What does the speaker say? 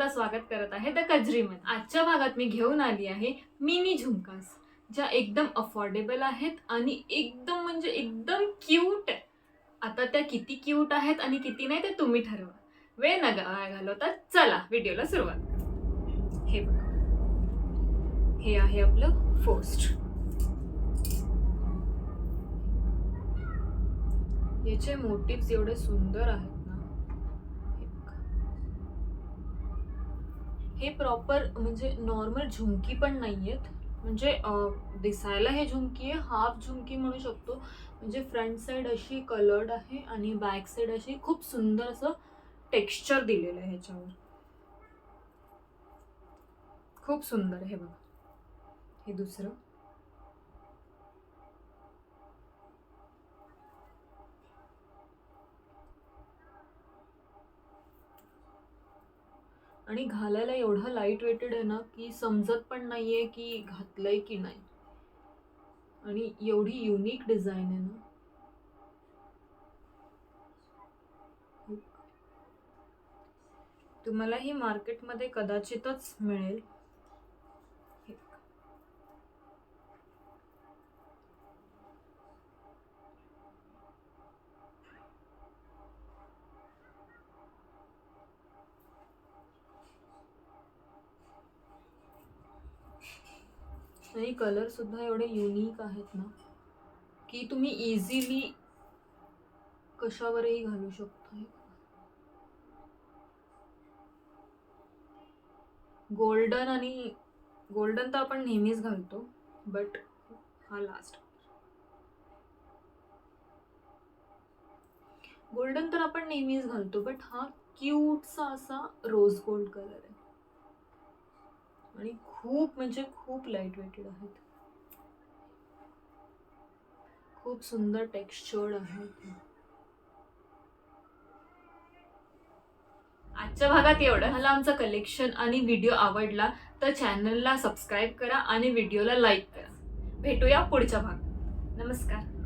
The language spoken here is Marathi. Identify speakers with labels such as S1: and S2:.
S1: स्वागत करत आहे द कजरीमध्ये। आजच्या भागात मी घेऊन आली आहे मिनी झुमकास, ज्या एकदम अफोर्डेबल आहेत आणि एकदम म्हणजे एकदम क्यूट आहे। आता त्या किती क्यूट आहेत आणि किती नाही ते तुम्ही ठरवा। वेळ न घालवता चला व्हिडिओला सुरुवात करू। हे बघा, हे आहे आपलं फर्स्ट। याचे मोटिव्स एवढे सुंदर आहेत ना। हे प्रॉपर म्हणजे नॉर्मल झुमकी पण नाहीयेत, म्हणजे दिसायला हे झुमकी आहे, हाफ झुमकी म्हणू शकतो। म्हणजे फ्रंट साइड अशी कलर्ड आहे आणि बॅक साइड अशी खूप सुंदर असं टेक्स्चर दिलेलं आहे ह्याच्यावर। खूप सुंदर आहे बघा। हे दुसरं, आणि घालायला एवढं लाईट वेटेड आहे ना की समजत पण नाहीये की घातलंय की नाही। आणि एवढी युनिक डिझाईन आहे ना। तुम्हाला ही मार्केटमध्ये कदाचितच मिळेल। आणि कलर सुद्धा एवढे युनिक आहेत ना की तुम्ही इझिली कशावरही घालू शकता। गोल्डन आणि गोल्डन तर आपण नेहमीच घालतो, बट हा लास्ट। गोल्डन तर आपण नेहमीच घालतो, बट हा क्यूटसा असा रोज गोल्ड कलर आहे आणि खूप म्हणजे खूप लाईट वेटेड आहेत। खूप सुंदर टेक्स्चर्ड आहे। आजच्या भागात एवढं। मला आमचं कलेक्शन आणि व्हिडिओ आवडला तर चॅनलला सबस्क्राईब करा आणि व्हिडिओला लाईक करा। भेटूया पुढच्या भागात। नमस्कार।